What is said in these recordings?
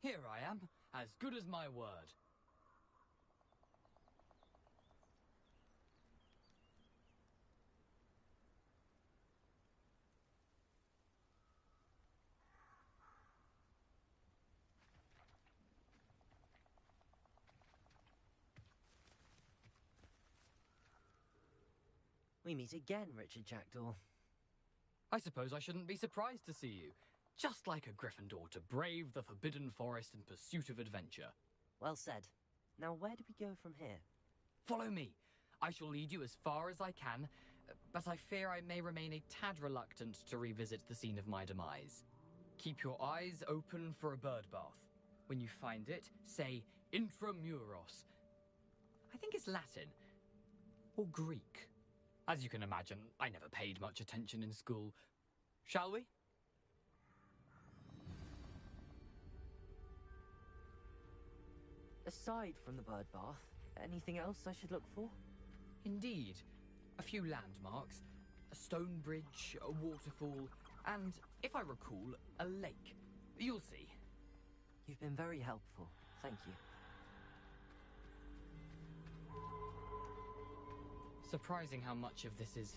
Here I am, as good as my word. We meet again, Richard Jackdaw. I suppose I shouldn't be surprised to see you. Just like a Gryffindor to brave the Forbidden Forest in pursuit of adventure. Well said. Now where do we go from here? Follow me. I shall lead you as far as I can, but I fear I may remain a tad reluctant to revisit the scene of my demise. Keep your eyes open for a bird bath. When you find it, say intramuros. I think it's Latin. Or Greek. As you can imagine, I never paid much attention in school. Shall we? Aside from the bird bath, anything else I should look for? Indeed. A few landmarks, a stone bridge, a waterfall, and, if I recall, a lake. You'll see. You've been very helpful. Thank you. Surprising how much of this is,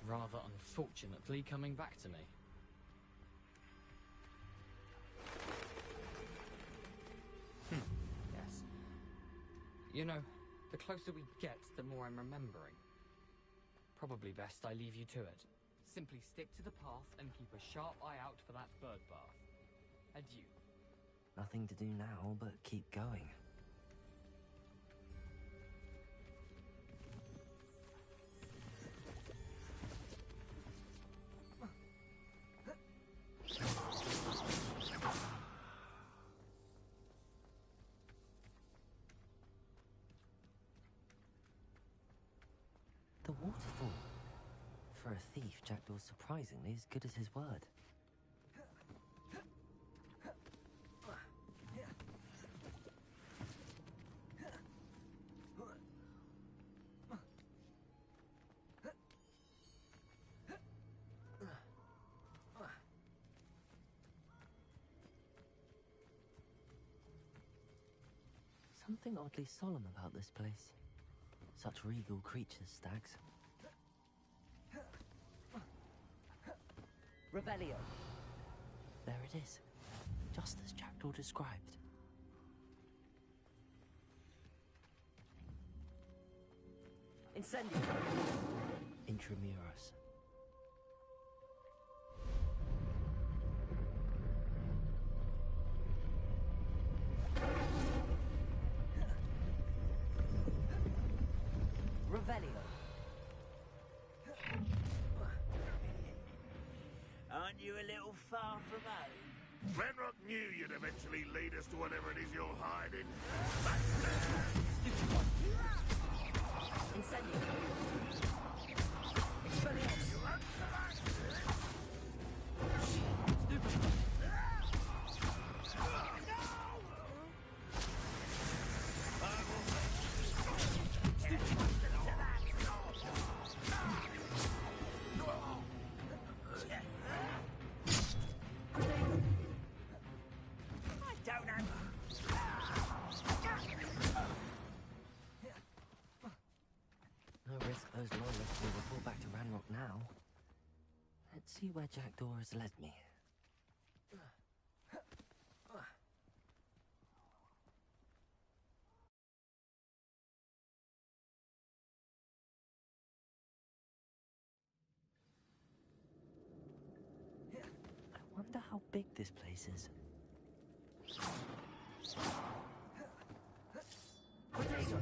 rather unfortunately, coming back to me. Yes. You know, the closer we get, the more I'm remembering. Probably best I leave you to it. Simply stick to the path and keep a sharp eye out for that bird bath. Adieu. Nothing to do now but keep going. The waterfall. For a thief, Jackdaw's surprisingly as good as his word. Something oddly solemn about this place. Such regal creatures, stags. Revelio. There it is, just as Jackdaw described. Incendio. Intramuros. Revelio. Aren't you a little far from home? Ranrock knew you'd eventually lead us to whatever it is you're hiding. Incendio. Expelliarmus. No risk those loyalists will report back to Ranrock now. Let's see where Jackdaw has led me. I wonder how big this place is. Potato!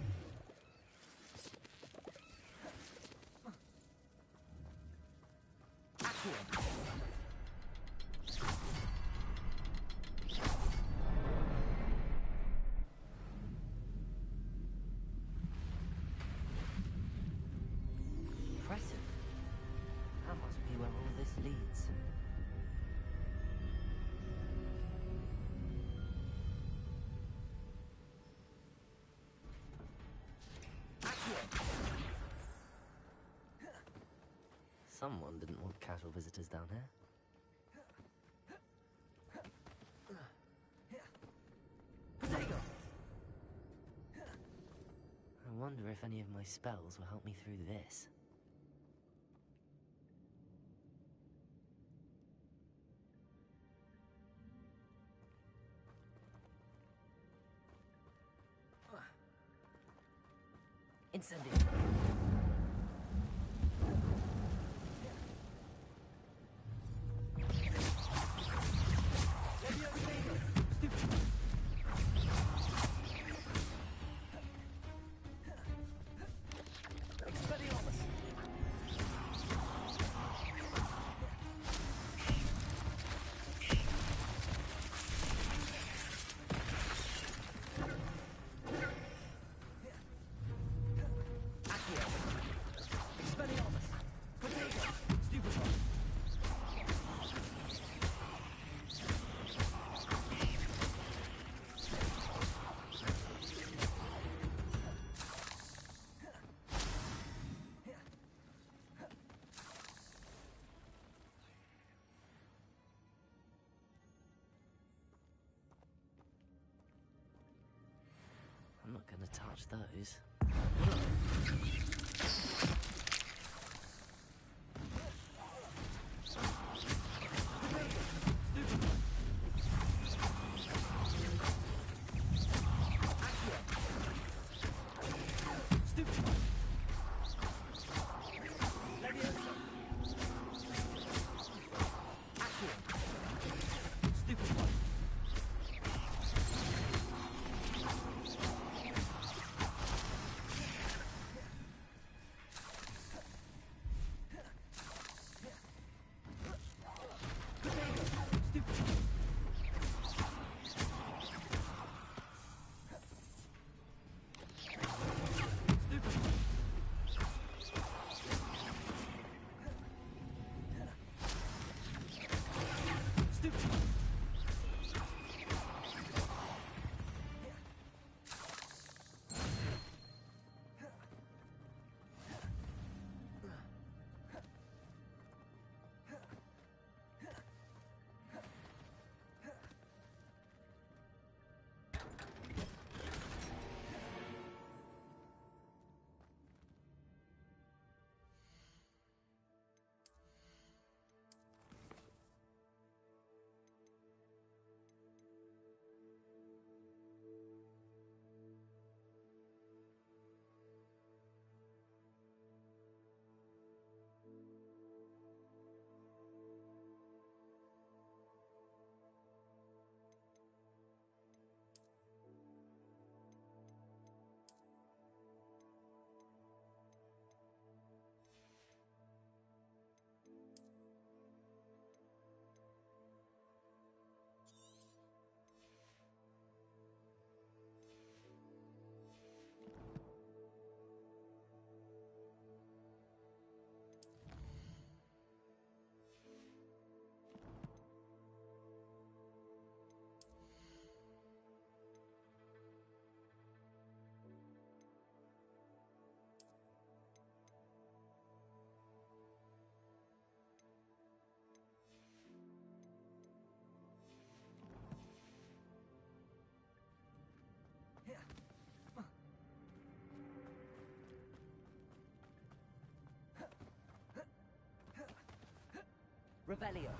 Impressive. That must be where all this leads. Someone didn't want casual visitors down here. wonder if any of my spells will help me through this. Incendio. I'm not gonna touch those. Revelio.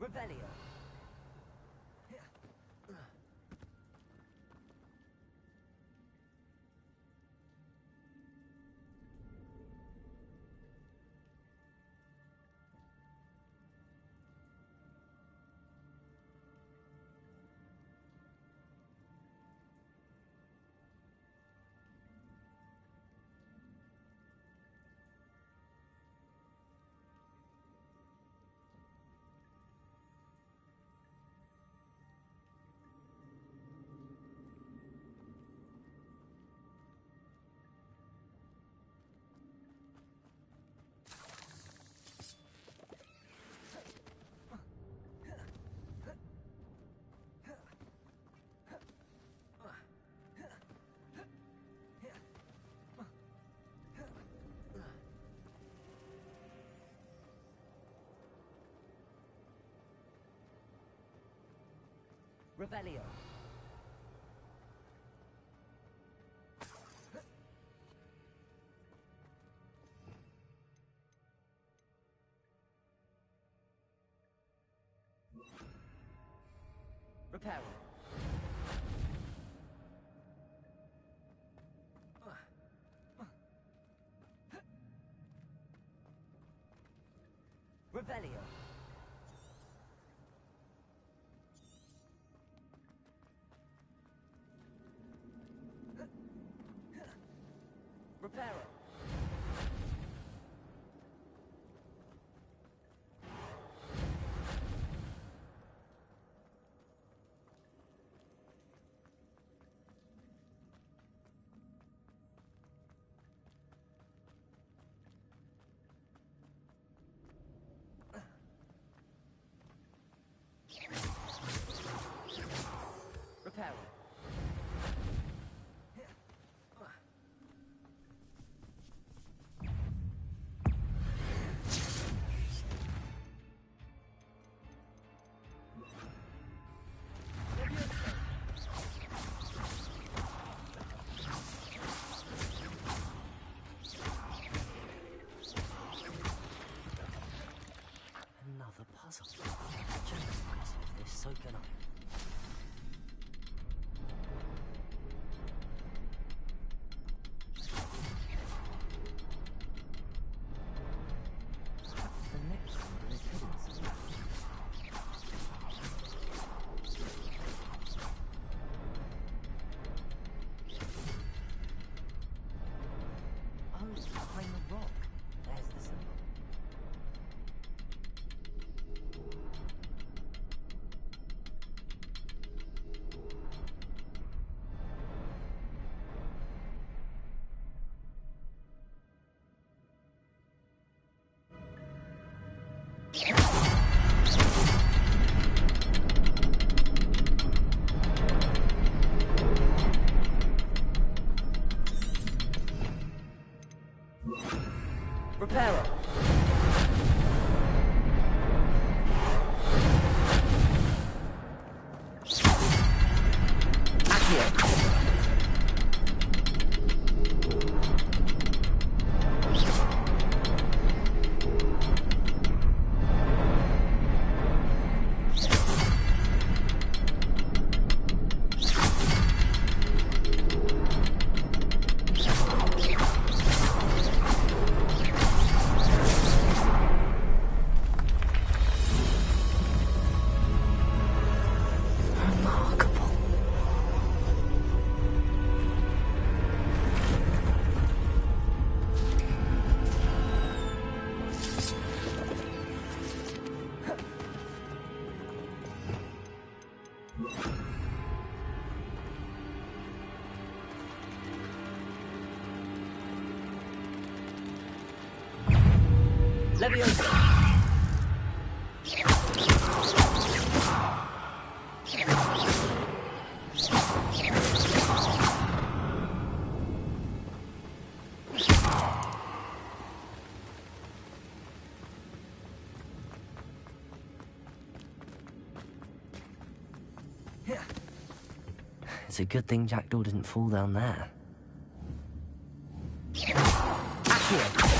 Revelio. Revelio. Reparo. Revelio. Reparo. Reparo. Another puzzle. Jack might solve this, so can I. The next one is hidden somewhere. Oh, behind the rock. There's the symbol. Reparo. Accio. Remarkable. Leviosa. It's a good thing Jackdaw didn't fall down there. Accio.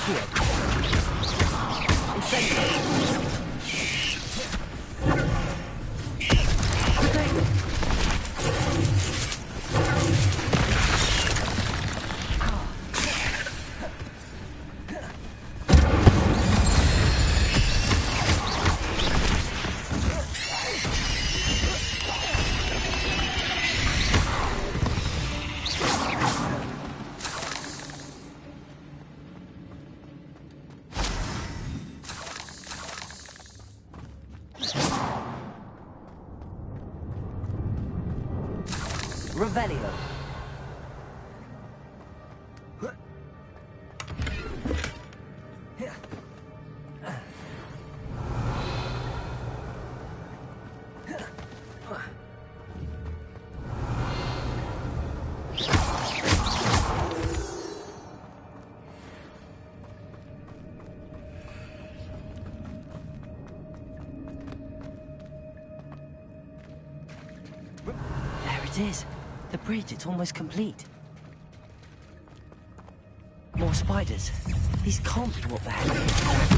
Accio. Incendio. Revelio. There it is. The bridge, it's almost complete. More spiders. These can't be what the heck.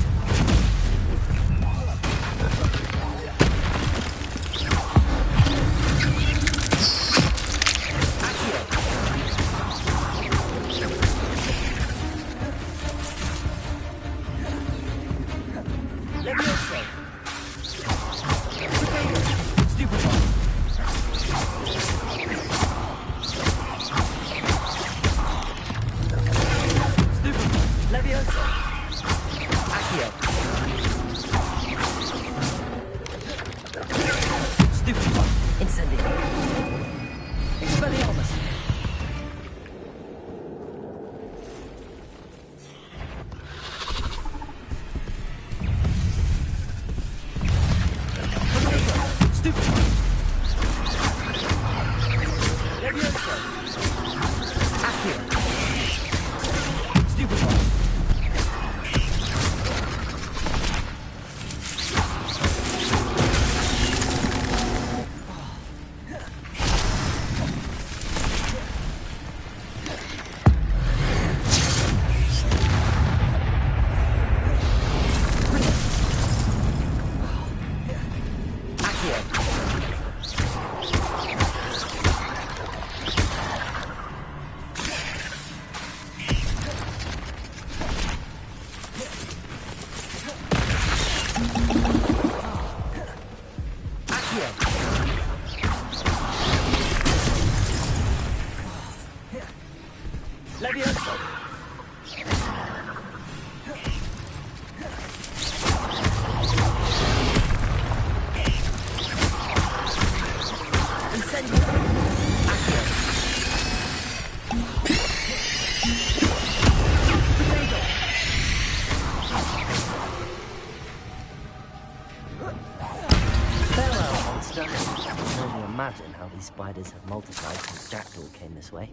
Imagine how these spiders have multiplied since Jackdaw came this way.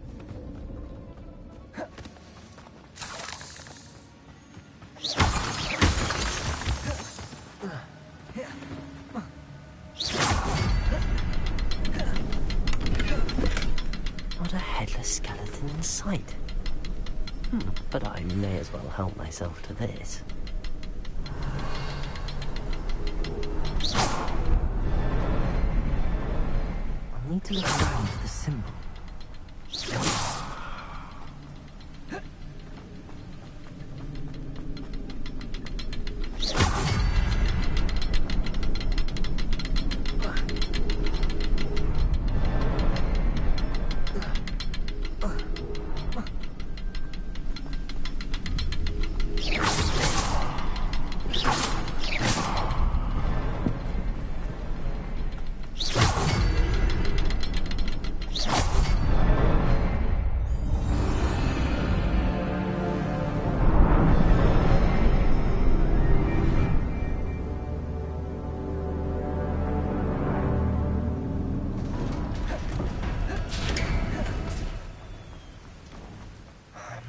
Not a headless skeleton in sight. But I may as well help myself to this. I need to look around for the symbol.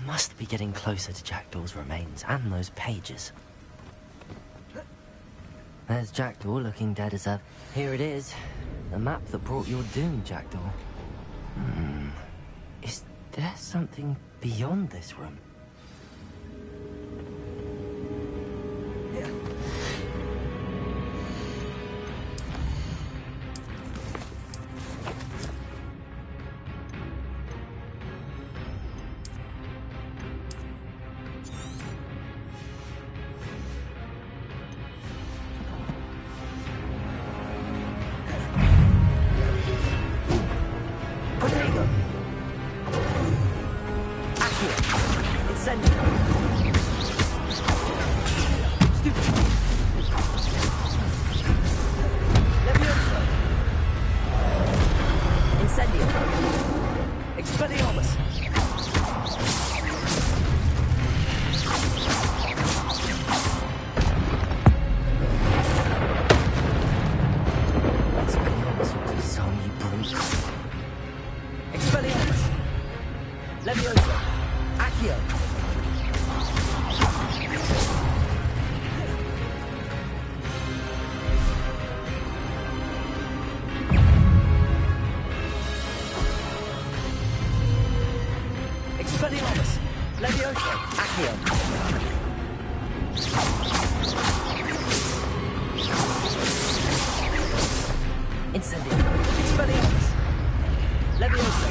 Must be getting closer to Jackdaw's remains and those pages. There's Jackdaw looking dead as ever. Here it is. The map that brought your doom, Jackdaw. Is there something beyond this room? Incendio. Levioso. Incendio. Expelliarmus. Expelliarmus will disarm you brutes. Expelliarmus. Levioso. Accio. Expelliarmus. Levioso. Accio. Incendio. Expelliarmus. Levioso.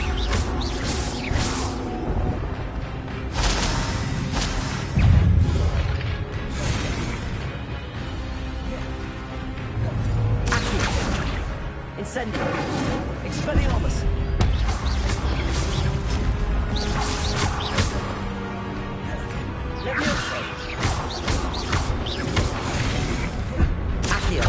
Accio. Incendio. Expelliarmus. Levioso. Accio.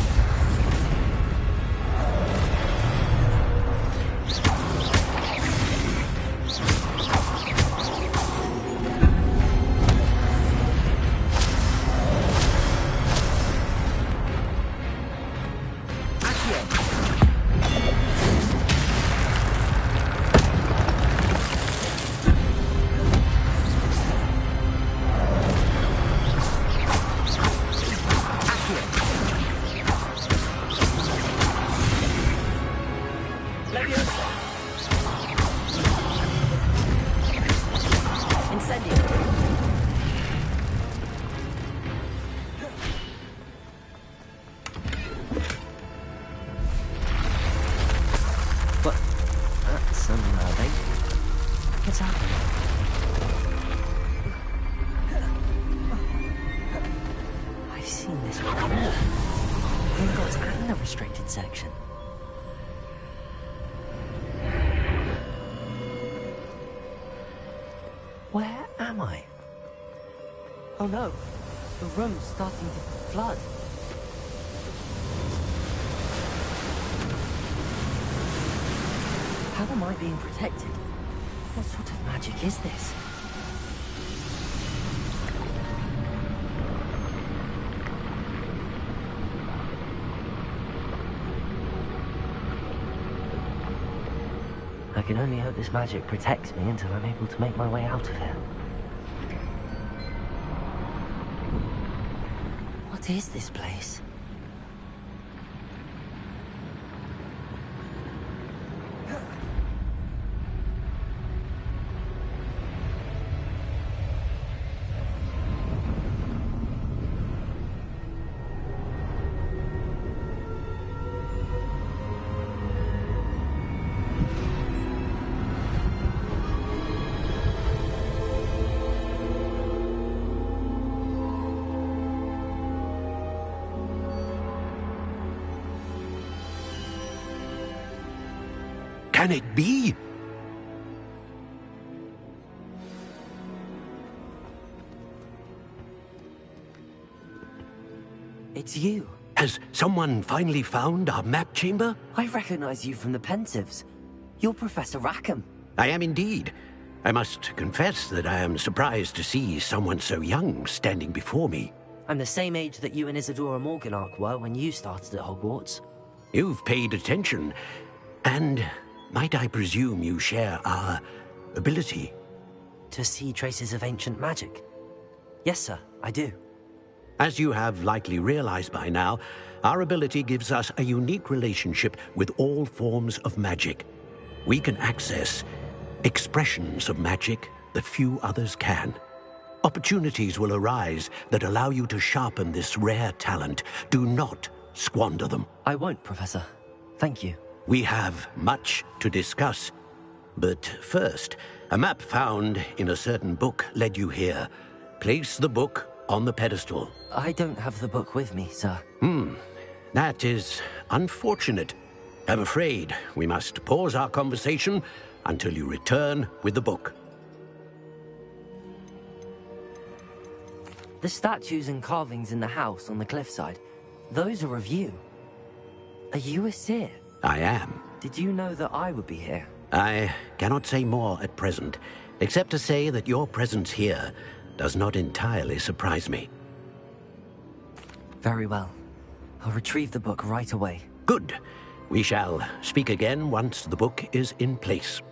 Levioso. Incendio. What? That's unnerving. What's happening? I've seen this before. Gringotts and the restricted section. Where am I? Oh no, the room's starting to flood. How am I being protected? What sort of magic is this? I can only hope this magic protects me until I'm able to make my way out of here. What is this place? Can it be? It's you. Has someone finally found our map chamber? I recognize you from the Pensieves. You're Professor Rackham. I am indeed. I must confess that I am surprised to see someone so young standing before me. I'm the same age that you and Isadora Morganach were when you started at Hogwarts. You've paid attention, and might I presume you share our ability? To see traces of ancient magic? Yes, sir, I do. As you have likely realized by now, our ability gives us a unique relationship with all forms of magic. We can access expressions of magic that few others can. Opportunities will arise that allow you to sharpen this rare talent. Do not squander them. I won't, Professor. Thank you. We have much to discuss. But first, a map found in a certain book led you here. Place the book on the pedestal. I don't have the book with me, sir. That is unfortunate. I'm afraid we must pause our conversation until you return with the book. The statues and carvings in the house on the cliffside, those are of you. Are you a seer? I am. Did you know that I would be here? I cannot say more at present, except to say that your presence here does not entirely surprise me. Very well. I'll retrieve the book right away. Good. We shall speak again once the book is in place.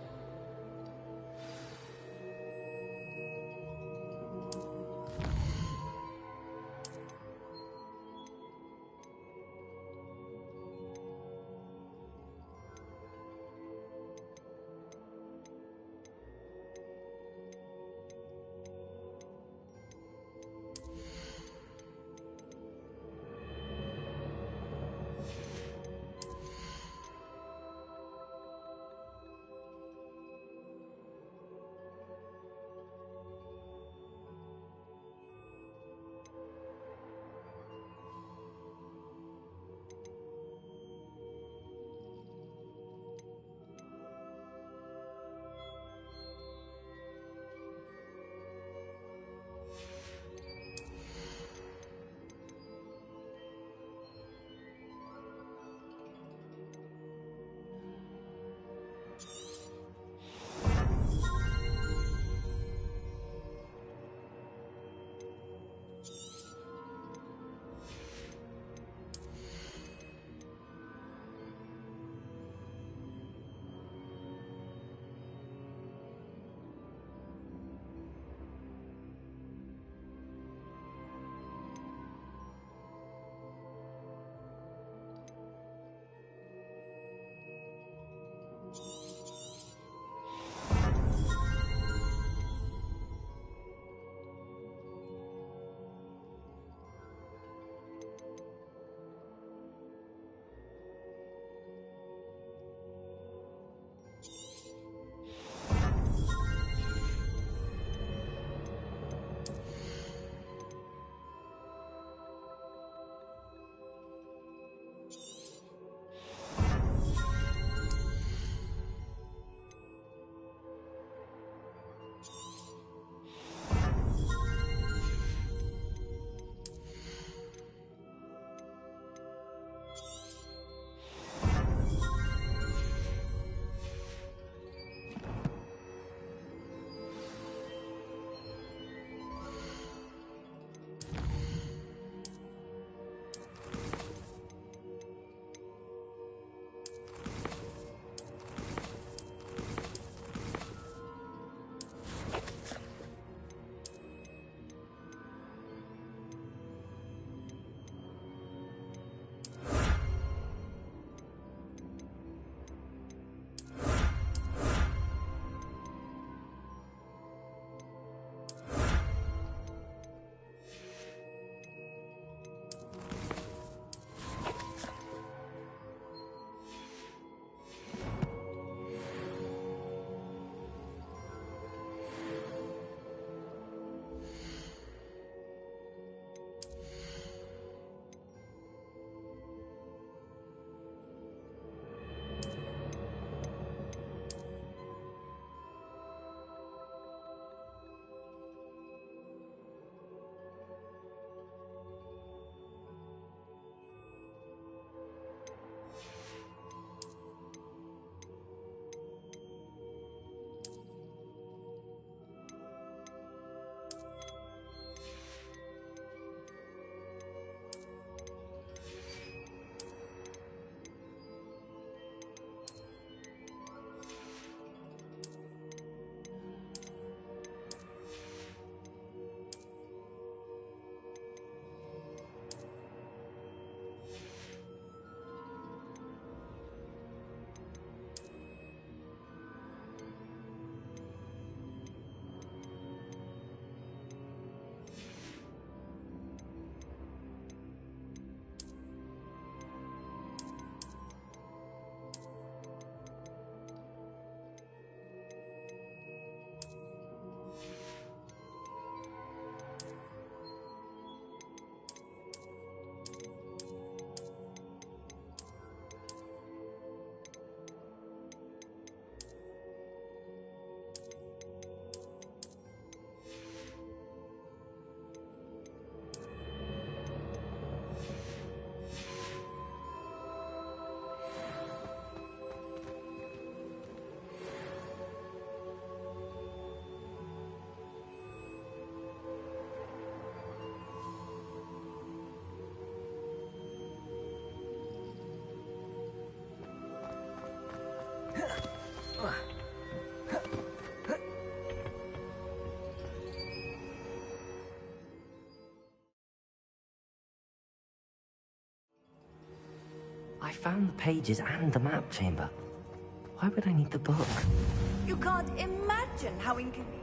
found the pages and the map chamber. Why would I need the book? You can't imagine how inconvenient.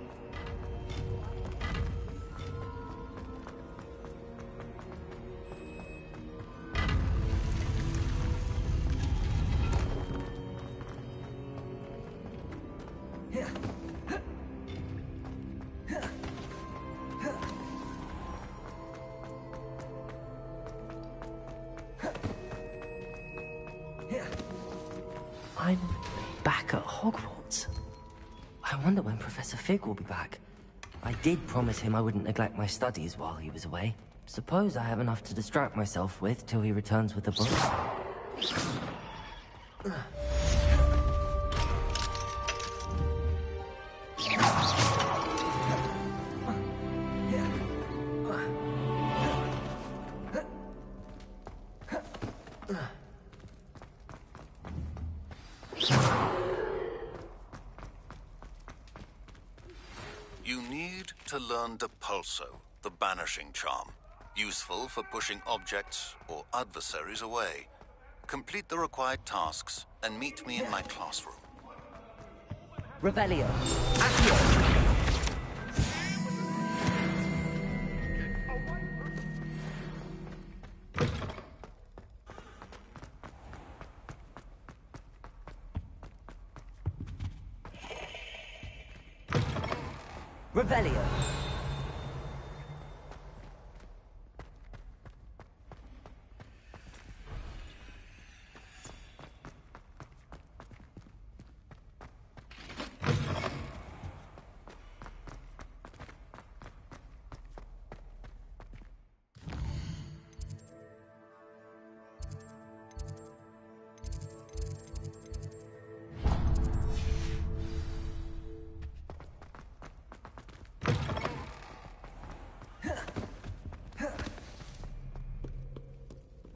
I'm back at Hogwarts. I wonder when Professor Fig will be back. I did promise him I wouldn't neglect my studies while he was away. Suppose I have enough to distract myself with till he returns with the books. You need to learn Depulso, the banishing charm. Useful for pushing objects or adversaries away. Complete the required tasks and meet me in my classroom. Revelio. Accio. Revelio.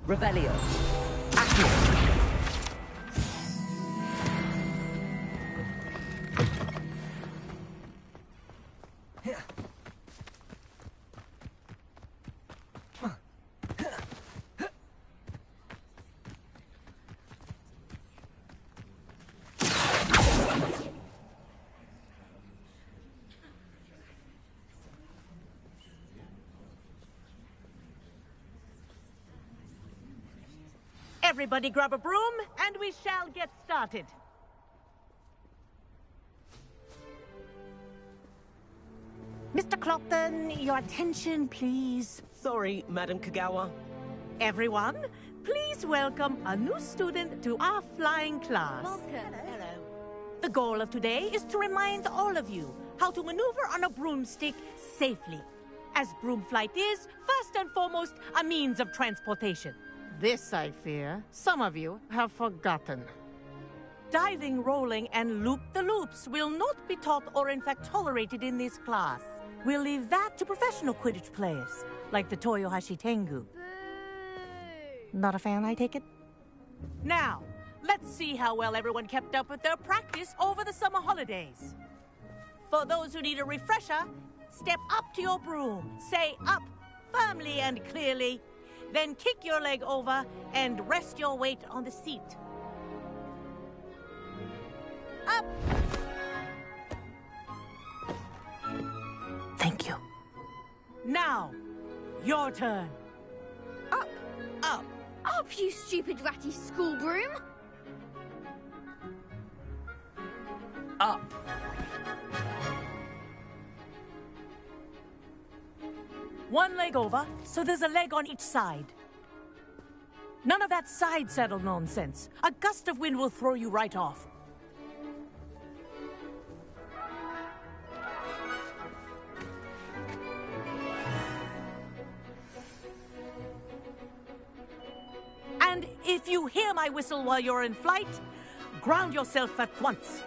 Revelio. Accio. Everybody grab a broom, and we shall get started. Mr. Clopton, your attention, please. Sorry, Madam Kagawa. Everyone, please welcome a new student to our flying class. Welcome. Hello. The goal of today is to remind all of you how to maneuver on a broomstick safely, as broom flight is, first and foremost, a means of transportation. This, I fear, some of you have forgotten. Diving, rolling, and loop-the-loops will not be taught or in fact tolerated in this class. We'll leave that to professional Quidditch players, like the Toyohashi Tengu. Not a fan, I take it? Now, let's see how well everyone kept up with their practice over the summer holidays. For those who need a refresher, step up to your broom, say up firmly and clearly, then kick your leg over and rest your weight on the seat. Up! Thank you. Now, your turn. Up. Up. Up, you stupid ratty school broom. Up. One leg over, so there's a leg on each side. None of that side saddle nonsense. A gust of wind will throw you right off. And if you hear my whistle while you're in flight, ground yourself at once.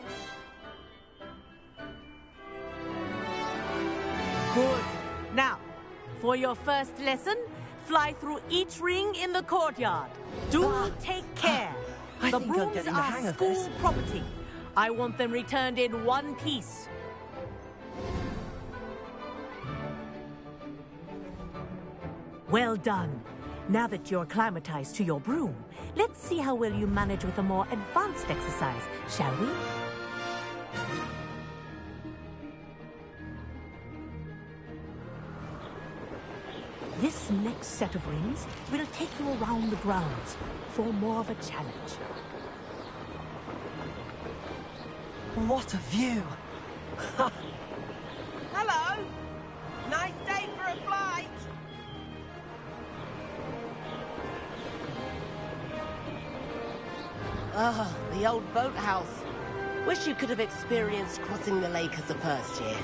Good. Now, for your first lesson, fly through each ring in the courtyard. Do take care. I The think I'm brooms getting the hang are of this. school property. I want them returned in one piece. Well done. Now that you're acclimatized to your broom, Let's see how well you manage with a more advanced exercise, shall we? This next set of rings will take you around the grounds for more of a challenge. What a view! Hello! Nice day for a flight! Ah, the old boathouse. Wish you could have experienced crossing the lake as a first year.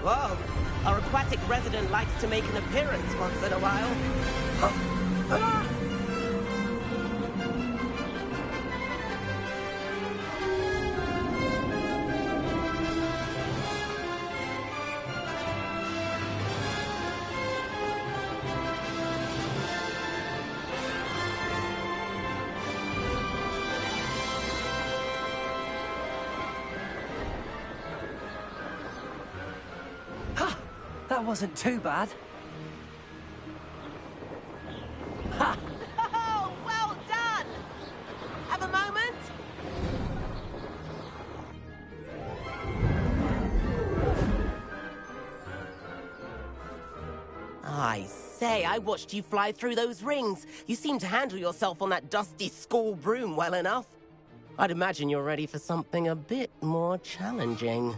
Whoa! Our aquatic resident likes to make an appearance once in a while. That wasn't too bad. Oh, well done! Have a moment? I say, I watched you fly through those rings. You seem to handle yourself on that dusty school broom well enough. I'd imagine you're ready for something a bit more challenging.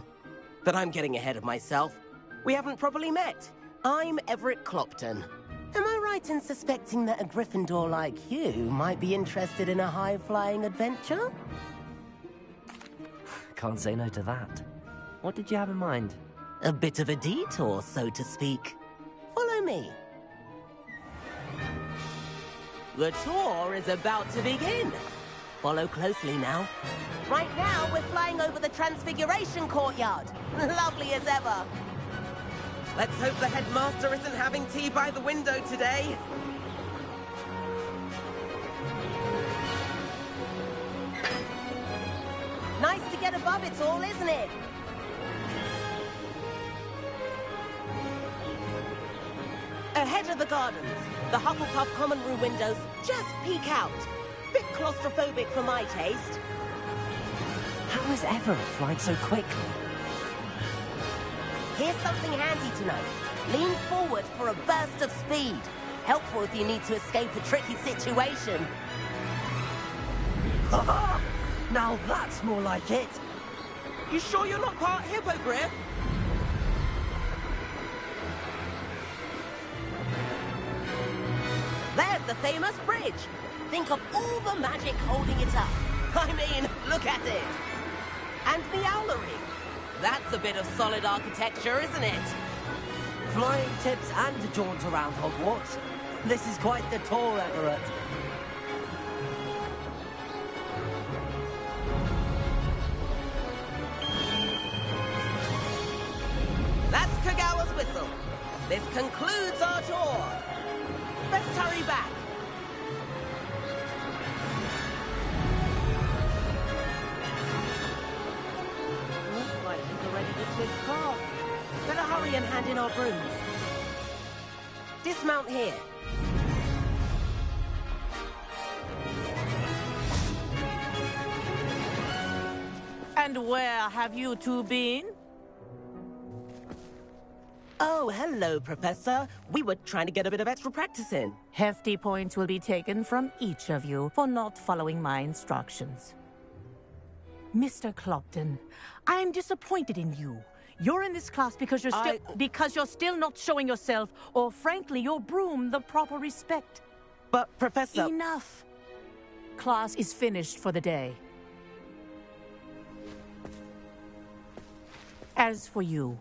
But I'm getting ahead of myself. We haven't properly met. I'm Everett Clopton. Am I right in suspecting that a Gryffindor like you might be interested in a high-flying adventure? Can't say no to that. What did you have in mind? A bit of a detour, so to speak. Follow me. The tour is about to begin. Follow closely now. Right now, we're flying over the Transfiguration Courtyard. Lovely as ever. Let's hope the headmaster isn't having tea by the window today. Nice to get above it all, isn't it? Ahead of the gardens, the Hufflepuff common room windows just peek out. Bit claustrophobic for my taste. How has Everett flied so quickly? Here's something handy to know. Lean forward for a burst of speed. Helpful if you need to escape a tricky situation. Now that's more like it. You sure you're not part hippogriff? There's the famous bridge. Think of all the magic holding it up. I mean, look at it. And the owlery. That's a bit of solid architecture, isn't it? Flying tips and a jaunt around Hogwarts. This is quite the tour, Everett. That's Kagawa's whistle. This concludes our tour. Let's hurry back. Better hurry and hand in our brooms. Dismount here. And where have you two been? Oh, hello, Professor. We were trying to get a bit of extra practice in. Hefty points will be taken from each of you for not following my instructions. Mr. Clopton, I'm disappointed in you. You're in this class because you're still not showing yourself, or frankly, your broom, the proper respect. But, Professor... Enough. Class is finished for the day. As for you,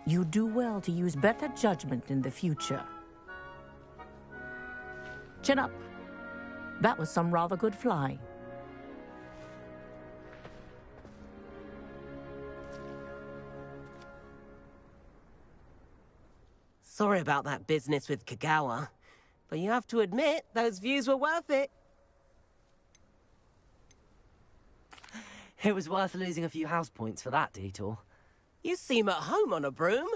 you do well to use better judgment in the future. Chin up. That was some rather good flying. Sorry about that business with Kagawa, but you have to admit, those views were worth it. It was worth losing a few house points for that detour. You seem at home on a broom.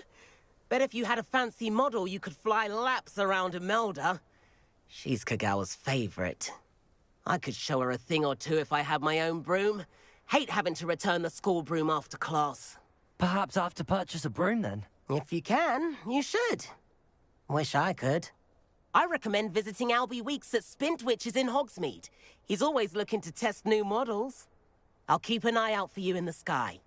Bet if you had a fancy model, you could fly laps around Imelda. She's Kagawa's favorite. I could show her a thing or two if I had my own broom. Hate having to return the school broom after class. Perhaps I have to purchase a broom then? If you can, you should. Wish I could. I recommend visiting Albie Weeks at Spintwitches in Hogsmeade. He's always looking to test new models. I'll keep an eye out for you in the sky.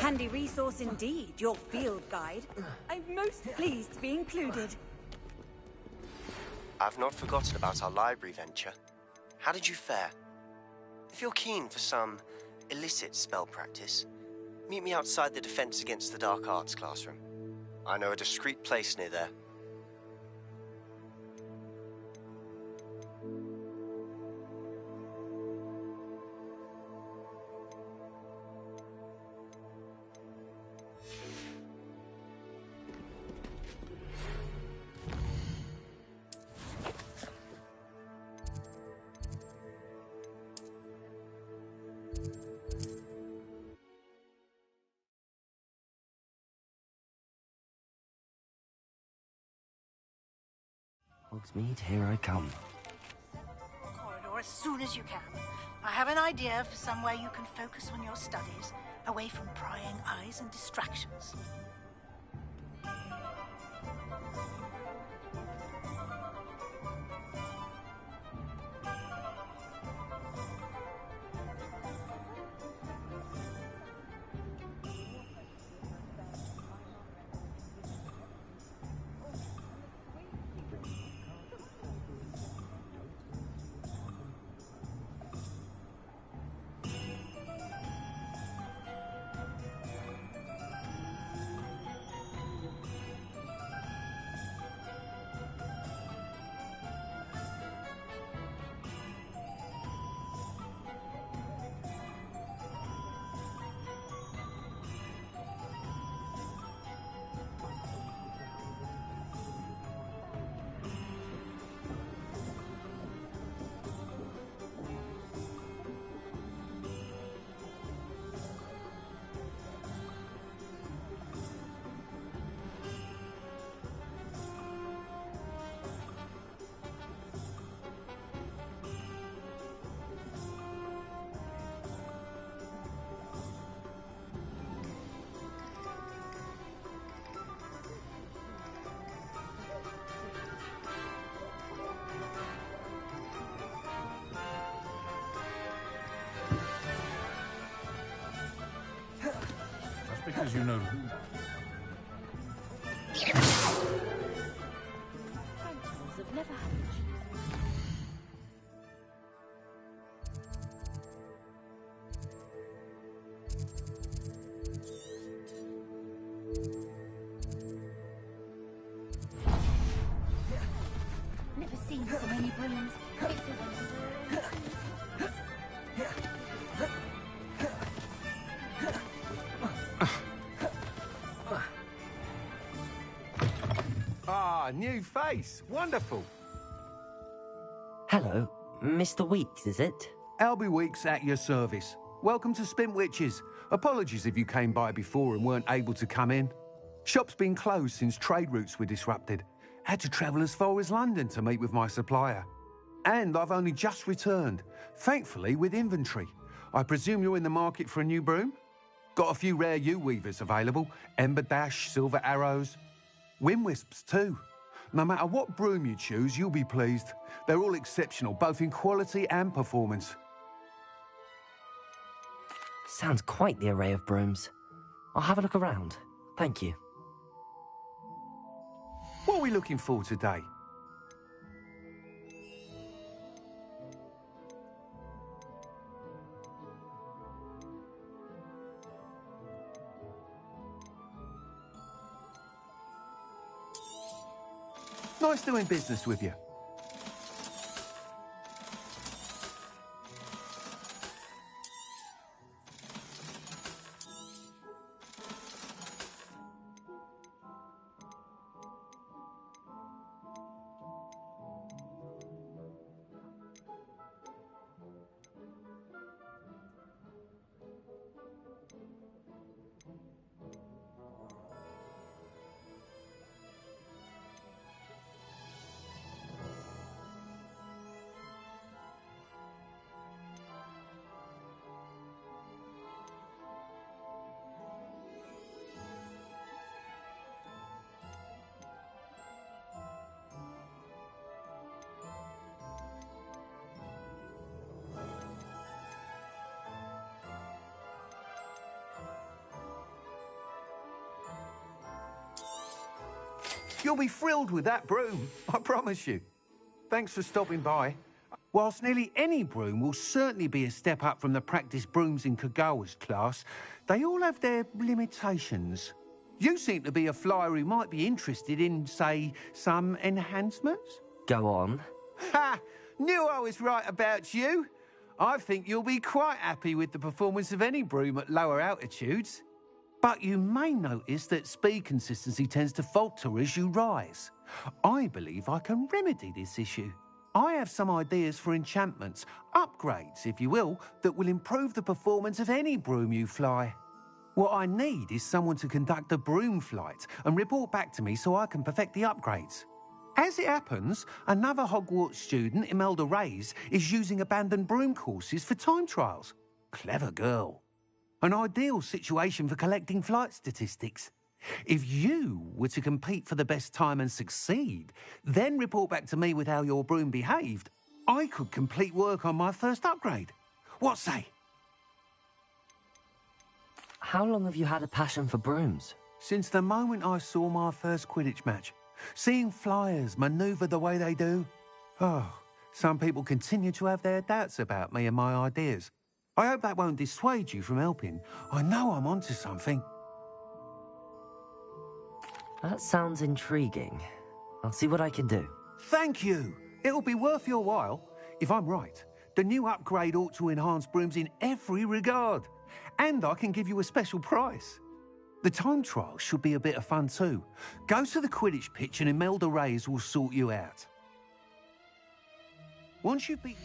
Handy resource indeed, your field guide. I'm most pleased to be included. I've not forgotten about our library venture. How did you fare? If you're keen for some illicit spell practice, meet me outside the Defense Against the Dark Arts classroom. I know a discreet place near there. Hogsmeade, here I come. Corridor as soon as you can. I have an idea for somewhere you can focus on your studies, away from prying eyes and distractions. Because you know who. Never seen so many brooms. New face. Wonderful. Hello, Mr. Weeks, is it? Albie Weeks at your service. Welcome to Spintwitches. Apologies if you came by before and weren't able to come in. Shop's been closed since trade routes were disrupted. Had to travel as far as London to meet with my supplier. And I've only just returned, thankfully with inventory. I presume you're in the market for a new broom? Got a few rare U-weavers available. Ember Dash, Silver Arrows. Wind Wisps too. No matter what broom you choose, you'll be pleased. They're all exceptional, both in quality and performance. Sounds quite the array of brooms. I'll have a look around. Thank you. What are we looking for today? Nice doing business with you. You'll be thrilled with that broom, I promise you. Thanks for stopping by. Whilst nearly any broom will certainly be a step up from the practice brooms in Kagawa's class, they all have their limitations. You seem to be a flyer who might be interested in, say, some enhancements? Go on. Ha! Knew I was right about you. I think you'll be quite happy with the performance of any broom at lower altitudes. But you may notice that speed consistency tends to falter as you rise. I believe I can remedy this issue. I have some ideas for enchantments, upgrades, if you will, that will improve the performance of any broom you fly. What I need is someone to conduct a broom flight and report back to me so I can perfect the upgrades. As it happens, another Hogwarts student, Imelda Reyes, is using abandoned broom courses for time trials. Clever girl. An ideal situation for collecting flight statistics. If you were to compete for the best time and succeed, then report back to me with how your broom behaved, I could complete work on my first upgrade. What say? How long have you had a passion for brooms? Since the moment I saw my first Quidditch match. Seeing flyers manoeuvre the way they do. Oh, some people continue to have their doubts about me and my ideas. I hope that won't dissuade you from helping. I know I'm onto something. That sounds intriguing. I'll see what I can do. Thank you. It'll be worth your while. If I'm right, the new upgrade ought to enhance brooms in every regard. And I can give you a special price. The time trial should be a bit of fun too. Go to the Quidditch pitch and Imelda Reyes will sort you out. Once you've beaten...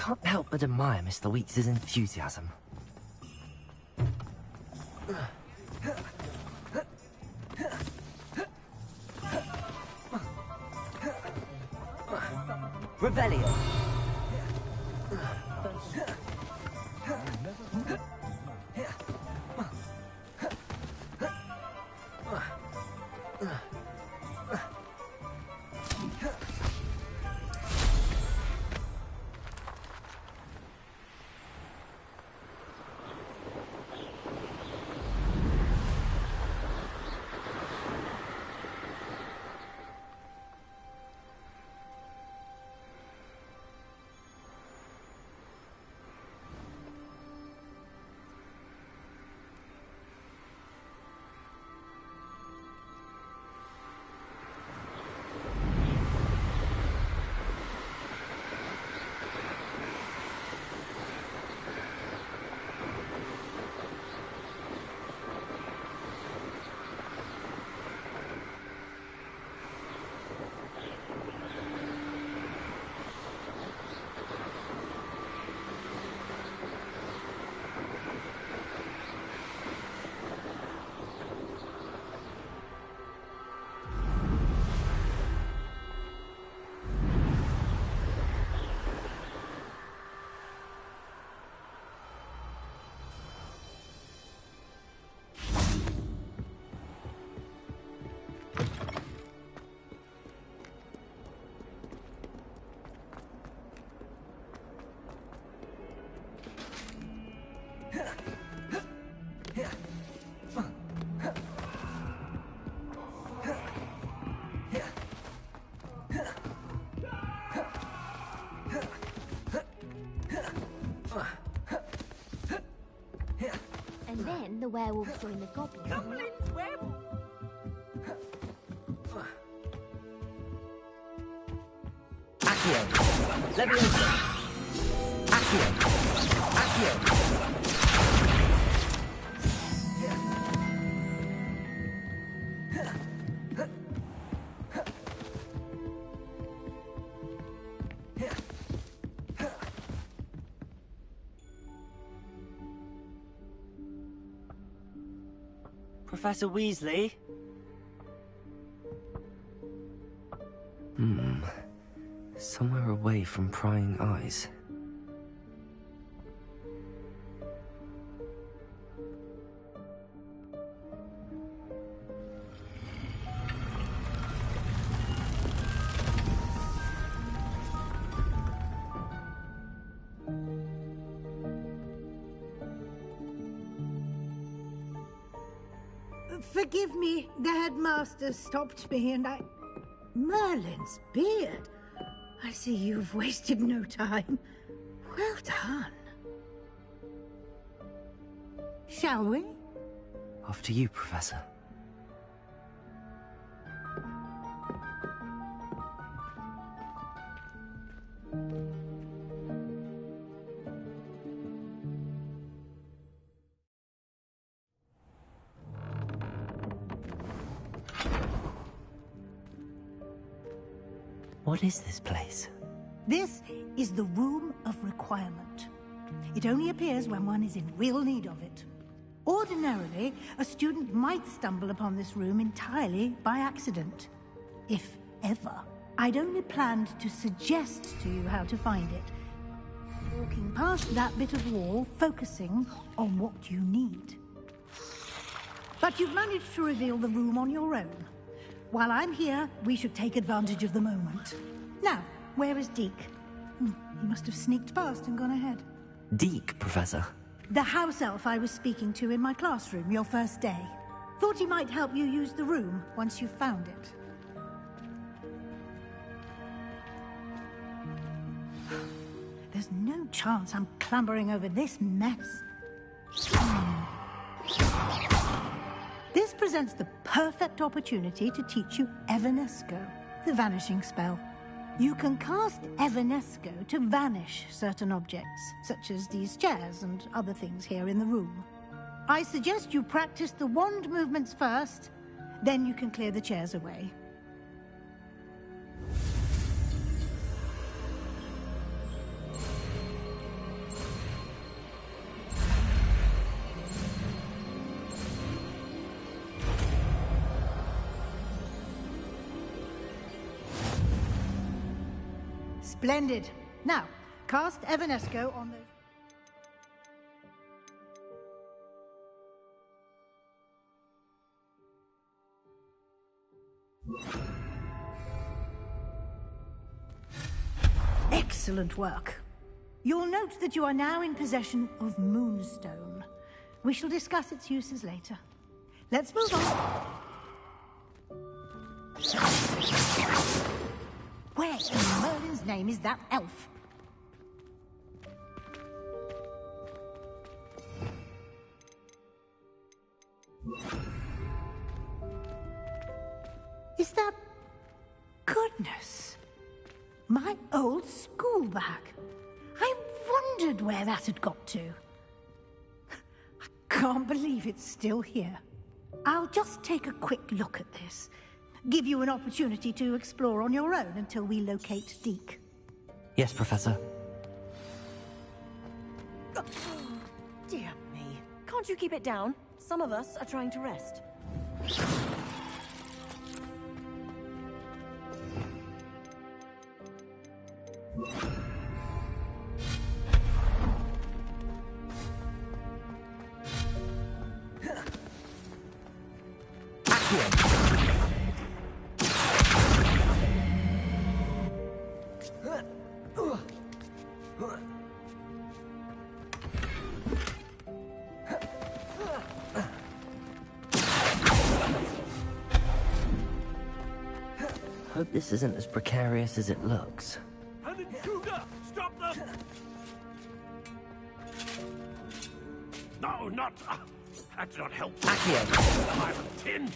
can't help but admire Mr. Weeks' enthusiasm. Revelio. And then the werewolves join the goblins. Goblins, werewolves. Accio. Leviosa. Accio. Accio. Professor Weasley? Somewhere away from prying eyes. Forgive me, the headmaster stopped me and I... Merlin's beard. I see you've wasted no time. Well done. Shall we? After you, Professor. What is this place? This is the Room of Requirement. It only appears when one is in real need of it. Ordinarily, a student might stumble upon this room entirely by accident. If ever. I'd only planned to suggest to you how to find it. Walking past that bit of wall, focusing on what you need. But you've managed to reveal the room on your own. While I'm here, we should take advantage of the moment. Now, where is Deke? He must have sneaked past and gone ahead. Deke, Professor. The house elf I was speaking to in my classroom your first day. Thought he might help you use the room once you've found it. There's no chance I'm clambering over this mess. This presents the perfect opportunity to teach you Evanesco, the vanishing spell. You can cast Evanesco to vanish certain objects, such as these chairs and other things here in the room. I suggest you practice the wand movements first, then you can clear the chairs away. Splendid. Now, cast Evanesco on those... Excellent work. You'll note that you are now in possession of Moonstone. We shall discuss its uses later. Let's move on. Where in Merlin's name is that elf? Is that... Goodness! My old school bag. I wondered where that had got to. I can't believe it's still here. I'll just take a quick look at this. Give you an opportunity to explore on your own until we locate Deke. Yes, Professor. Dear me. Can't you keep it down? Some of us are trying to rest. Hope this isn't as precarious as it looks. An intruder! Stop them! No, not... that's not helpful. Accio! I'm a tin!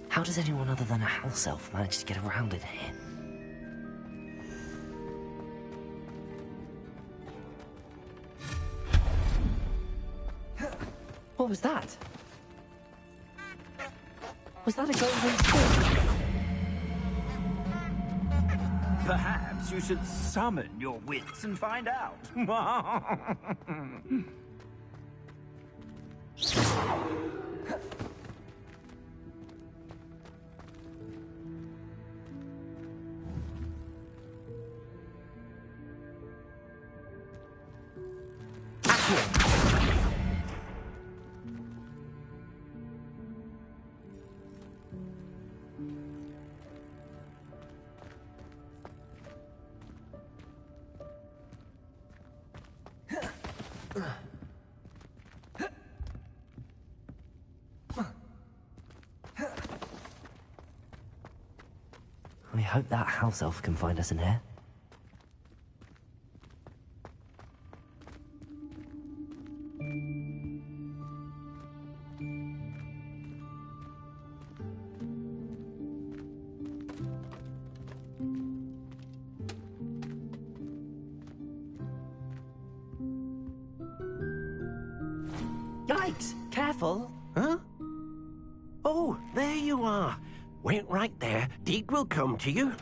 How does anyone other than a house elf manage to get around in here? What was that? Was that a golden sword? Perhaps you should summon your wits and find out. I hope that house elf can find us in here. Yikes! Careful! Huh? Oh, there you are. Wait right there. Deke will come to you.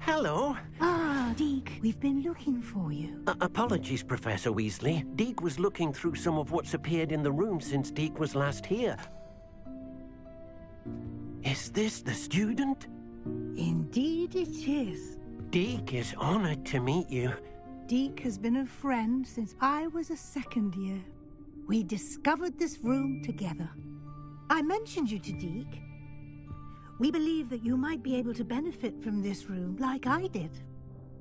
Hello. Ah, Deke, we've been looking for you. Apologies, Professor Weasley. Deke was looking through some of what's appeared in the room since Deke was last here. Is this the student? Indeed it is. Deke is honored to meet you. Deke has been a friend since I was a second year. We discovered this room together. I mentioned you to Deke. We believe that you might be able to benefit from this room like I did.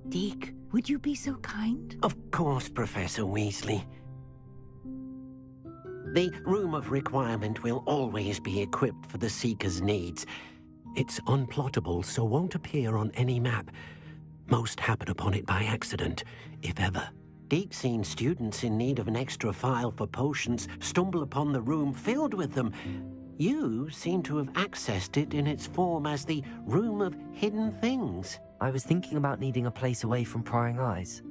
Deke, would you be so kind? Of course, Professor Weasley. The Room of Requirement will always be equipped for the Seeker's needs. It's unplottable, so won't appear on any map. Most happen upon it by accident, if ever. Deke's seen students in need of an extra file for potions stumble upon the room filled with them. You seem to have accessed it in its form as the Room of Hidden Things. I was thinking about needing a place away from prying eyes.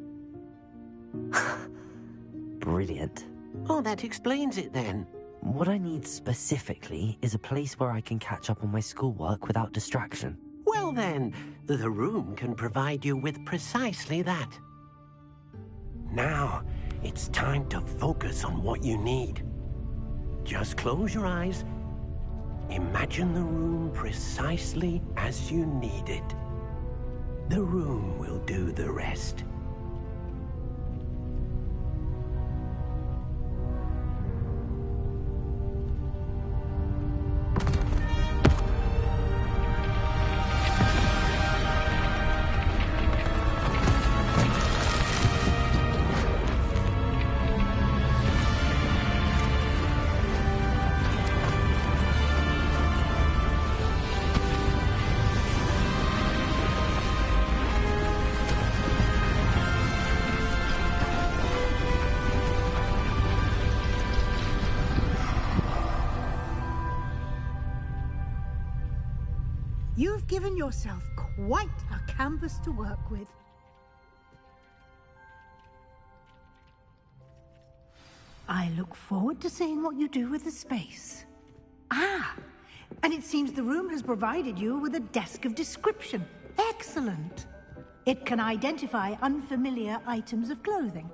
Brilliant. Oh, that explains it then. What I need specifically is a place where I can catch up on my schoolwork without distraction. Well then, the room can provide you with precisely that. Now, it's time to focus on what you need. Just close your eyes. Imagine the room precisely as you need it. The room will do the rest. You've given yourself quite a canvas to work with. I look forward to seeing what you do with the space. Ah, and it seems the room has provided you with a desk of description. Excellent. It can identify unfamiliar items of clothing.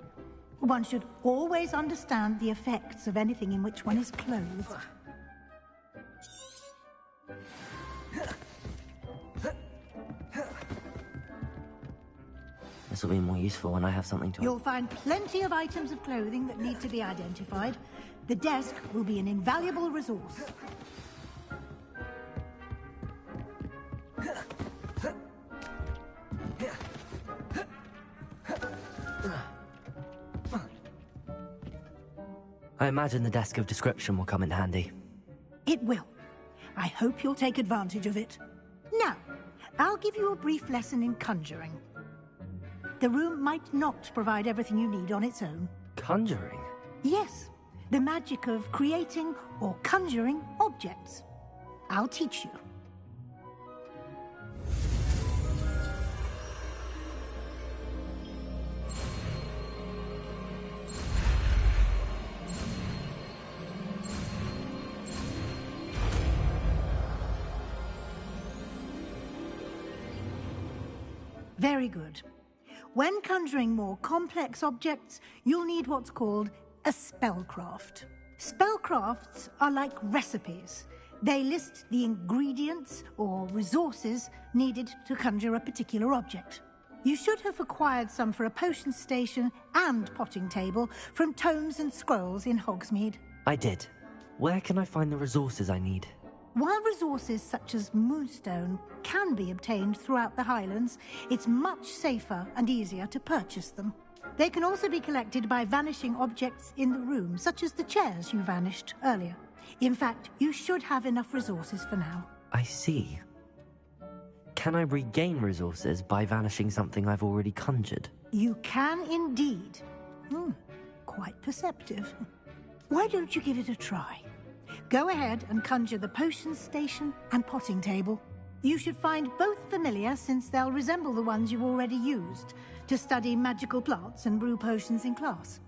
One should always understand the effects of anything in which one is clothed. This will be more useful when I have something to... You'll find plenty of items of clothing that need to be identified. The desk will be an invaluable resource. I imagine the desk of description will come in handy. It will. I hope you'll take advantage of it. Now, I'll give you a brief lesson in conjuring. The room might not provide everything you need on its own. Conjuring? Yes, the magic of creating or conjuring objects. I'll teach you. Very good. When conjuring more complex objects, you'll need what's called a spellcraft. Spellcrafts are like recipes. They list the ingredients or resources needed to conjure a particular object. You should have acquired some for a potion station and potting table from tomes and scrolls in Hogsmeade. I did. Where can I find the resources I need? While resources such as moonstone can be obtained throughout the Highlands, it's much safer and easier to purchase them. They can also be collected by vanishing objects in the room, such as the chairs you vanished earlier. In fact, you should have enough resources for now. I see. Can I regain resources by vanishing something I've already conjured? You can indeed. Quite perceptive. Why don't you give it a try? Go ahead and conjure the potion station and potting table. You should find both familiar, since they'll resemble the ones you've already used to study magical plants and brew potions in class.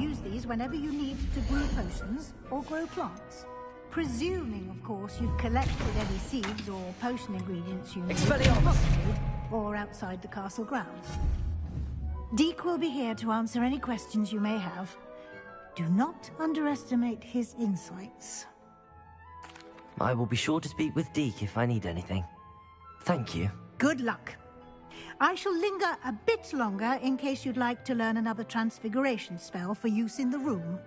use these whenever you need to brew potions or grow plants. Presuming, of course, you've collected any seeds or potion ingredients you need or outside the castle grounds. Deke will be here to answer any questions you may have. Do not underestimate his insights. I will be sure to speak with Deke if I need anything. Thank you. Good luck. I shall linger a bit longer in case you'd like to learn another transfiguration spell for use in the room.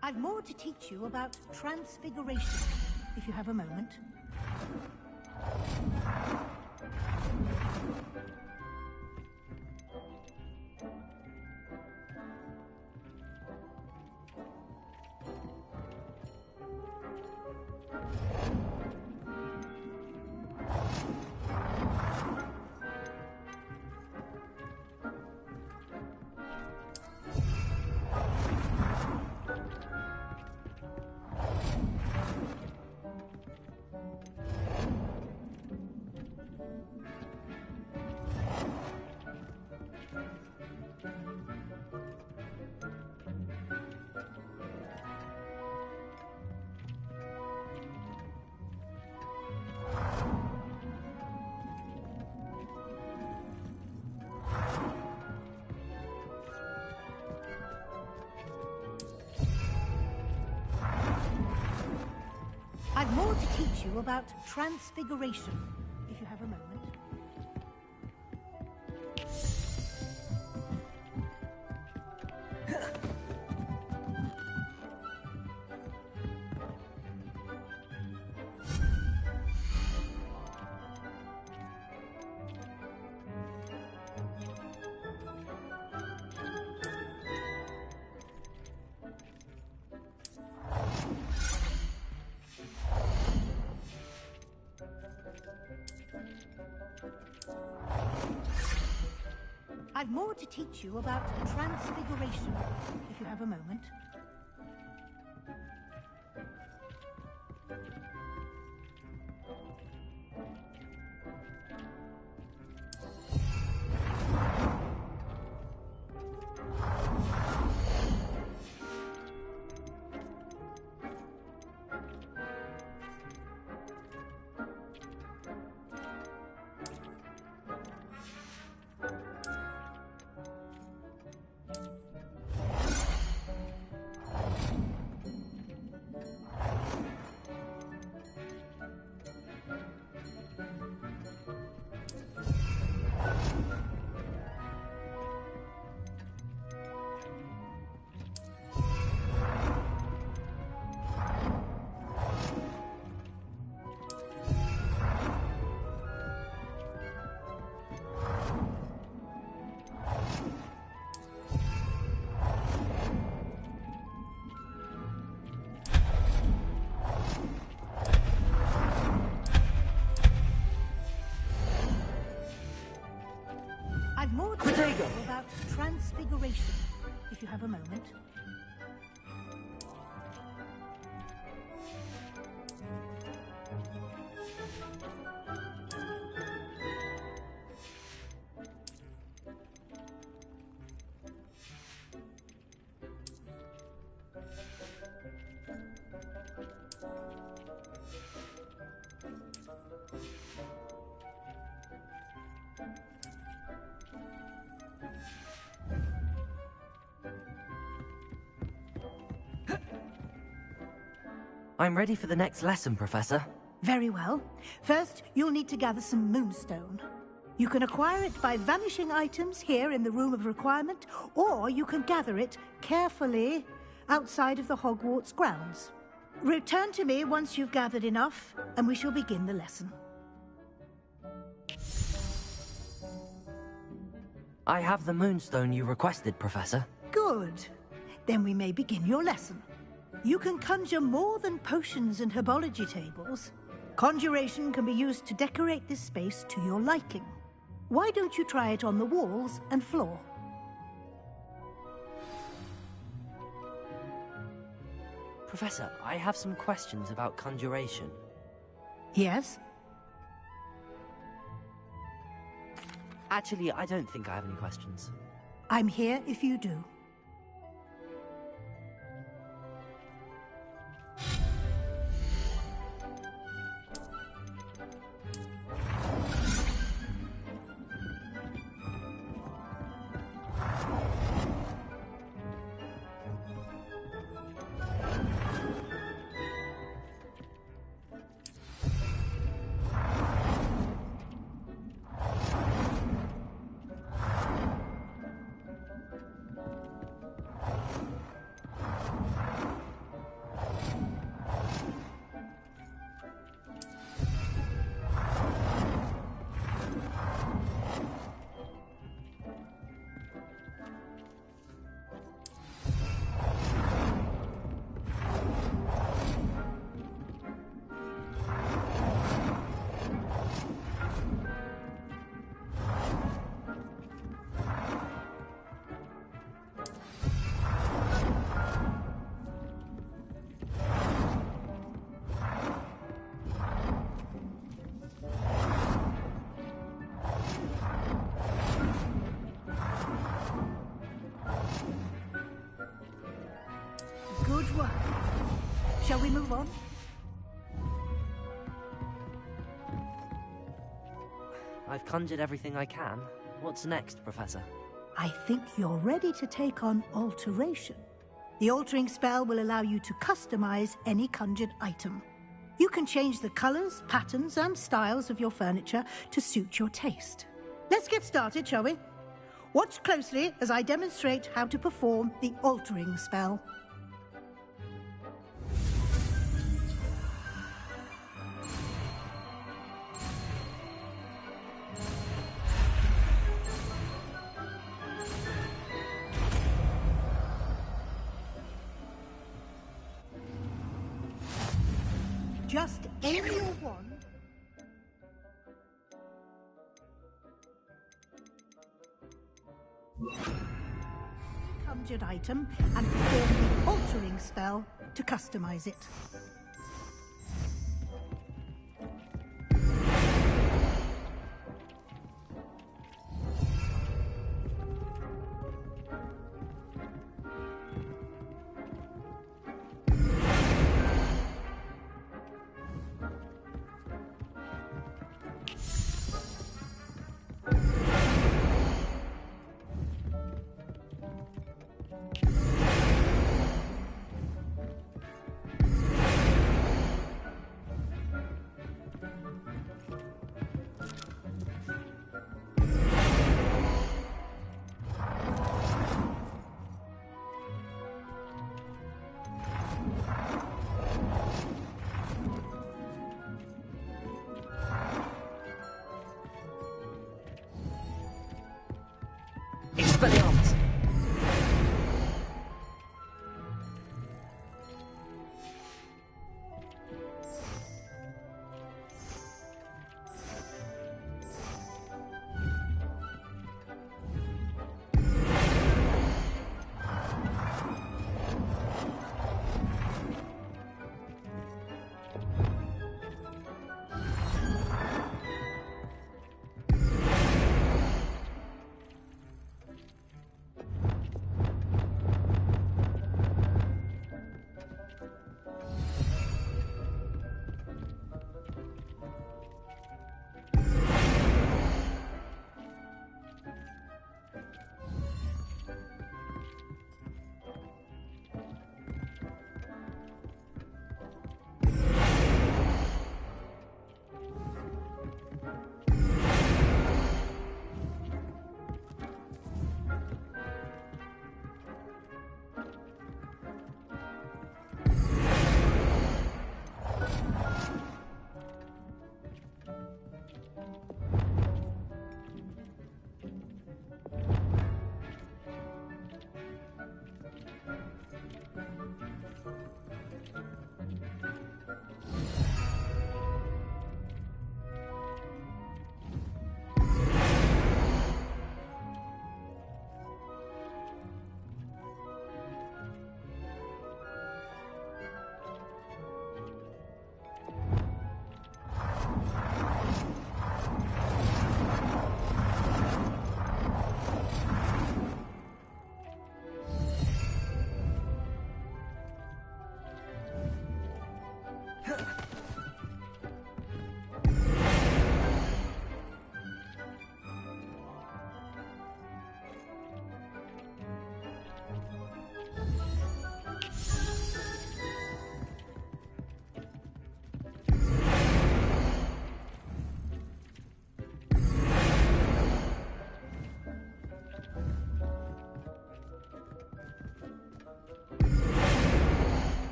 I've more to teach you about transfiguration, if you have a moment. I've more to teach you about transfiguration, if you have a moment. I've more to teach you about transfiguration, if you have a moment. I've more to tell you about transfiguration, if you have a moment. I'm ready for the next lesson, Professor. Very well. First, you'll need to gather some moonstone. You can acquire it by vanishing items here in the Room of Requirement, or you can gather it carefully outside of the Hogwarts grounds. Return to me once you've gathered enough, and we shall begin the lesson. I have the moonstone you requested, Professor. Good. Then we may begin your lesson. You can conjure more than potions and herbology tables. Conjuration can be used to decorate this space to your liking. Why don't you try it on the walls and floor? Professor, I have some questions about conjuration. Yes? Actually, I don't think I have any questions. I'm here if you do. Good work. Shall we move on? I've conjured everything I can. What's next, Professor? I think you're ready to take on alteration. The altering spell will allow you to customize any conjured item. You can change the colors, patterns, and styles of your furniture to suit your taste. Let's get started, shall we? Watch closely as I demonstrate how to perform the altering spell. Just aim your wand. Conjured item and perform the altering spell to customize it. Expelliarmus!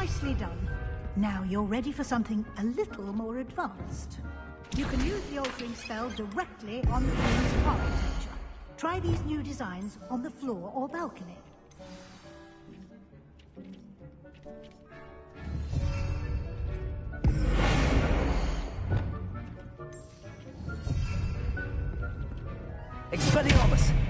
Nicely done. Now you're ready for something a little more advanced. You can use the altering spell directly on the room's architecture. Try these new designs on the floor or balcony. Expelliarmus!